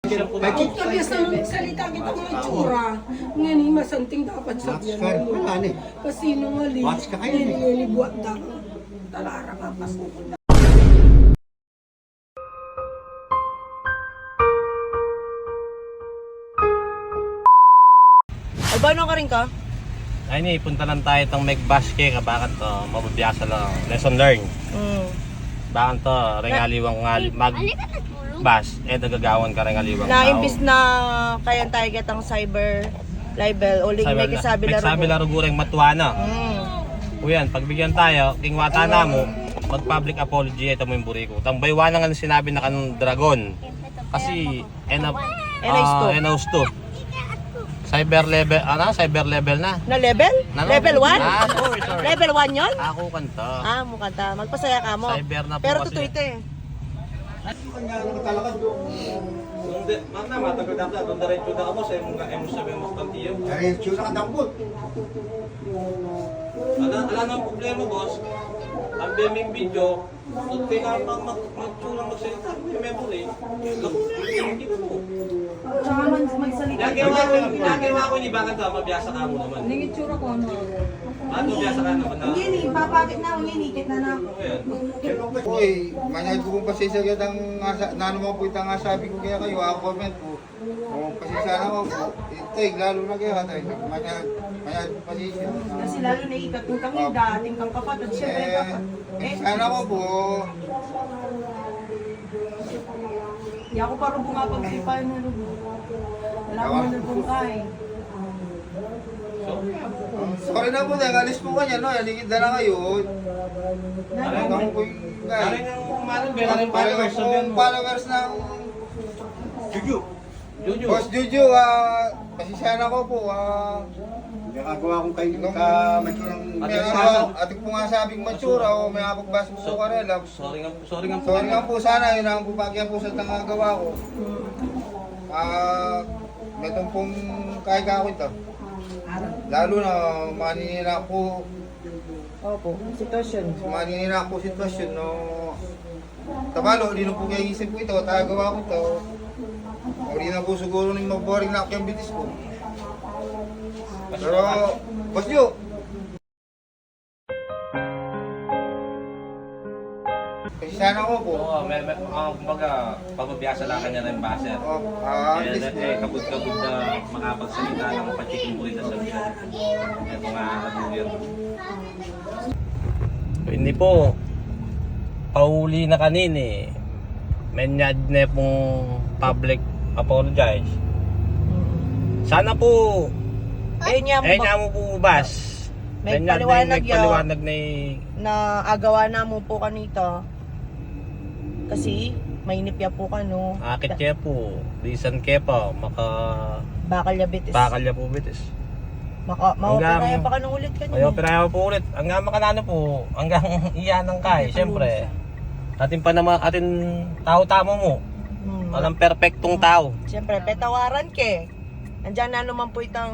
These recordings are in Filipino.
Bakit ka bias na magsalita kita mga itsura? Ngayon, masanting dapat sabihan mo. Kasi nungali, ngayon, buat daw. Talara ka, pasko ko na. Albano ka rin ka? Ay ni, punta lang tayo itong Megbaske, kabakan to, mababiyasa lang, lesson learn. Bakan to, ringaliwang magbas, nagagawan ka ringaliwang Na imbis na kaya tayo getang cyber libel, uling may kasabi laro Sabi laro gureng matuana. Uyan, pagbigyan tayo, king wata na mo, mag-public apology, ito mo yung buri ko. Tambaywa na nga sinabi na kanong dragon. Kasi, Enos 2. Cyber level, cyber level na. Na level? Level 1? Sorry. Level 1 yun? Ako kanta. Mukhang ta. Magpasaya ka mo. Cyber na po pero kasi. totoo ito eh. Mana matagal dapat doon diretso na ako sa imong sabi mo kantiyo. Diretso na kadampot. Ala nang problema, boss. Ang beming video, kailangan pang magtulong magsalita. May memory. Hindi mo. Tsaka magsalita. Nagawa ko ni Bakan to, mabiyasa ka mo naman. Nangitsura ko ano? Mabiyasa ka naman na. Hindi, papakit na ako, inikit na na ako. Uy, manayad ko kung pasensya kaya nanuman po itang sabi ko kaya kayo, ako comment po. Kung pasensya na ako po, ito lalo na kaya tayo, manayad ko pasensya. Kasi lalo na ikat yung kami, dating kang kapatid, syempre kapatid. Sana ko po, Hindi ako parang bumapagsipan na rin. Wala ko na bungkay. sorry na po dahil alis po kanya, no? Yaligid na lang kayo. Ano po yung Kaya guy? nga umarin, berarin followers sabihin mo. Followers ng Juju. Boss Juju, pasensya na ko po, Nakagawa kong kayo nung At ating po nga sabing matsura o may apagbasa po ko rin. Sorry nga. Sorry nga po sana, yun ang pupagyan po sa nangagawa ko. Metong pong kaya ko ito. Lalo na maninira po, Opo, sitwasyon. maninira po sitwasyon, no. Tabalo, di na po kaya isip ko ito, tagagawa ko ito. O di na po siguro nang maboring na ako yung bitis ko. Pero, Boss Yu, kasi sana ko po. Oo, kumbaga, pagbabiasa lang kanya rin baser. Kabud-kabud na makapagsalita ng pachiking burita sa biyan. Ito nga, nagugyan. Hindi po, pauli na kanini. Menyad na pong public apologize. Sana po, Niya mo po bas. May Menyad paliwanag yun. paliwanag na na agawa na mo po kanito. Kasi mainip ya po kano. akit kaya po. Lisan kaya pa, Bakal ya bitis. bakal ya po bitis. Maopinaya pa kanong ulit kanina. May opera po ulit. Hanggang makanano po, hanggang iyan ng kay. Siyempre, atin pa naman, atin tao-tamo mo. Walang perfectong tao. Siyempre, petawaran ke. Andiyan na naman po itang...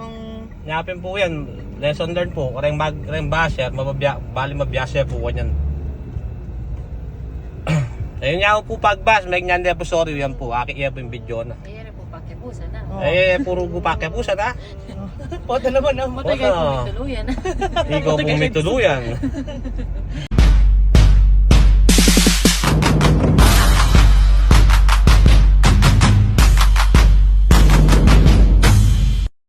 Nyapin po yan. Lesson learned po. Kareng basher, bali mabiyasya po kanyan. Ayun nga po pagbas, may nyan po sorry yan po. Aki iya po yung video na. Ayan po, pakipusan na. Puro po pakipusan ha. Pota naman ang Matagay po may tuluyan. Ikaw po may tuluyan.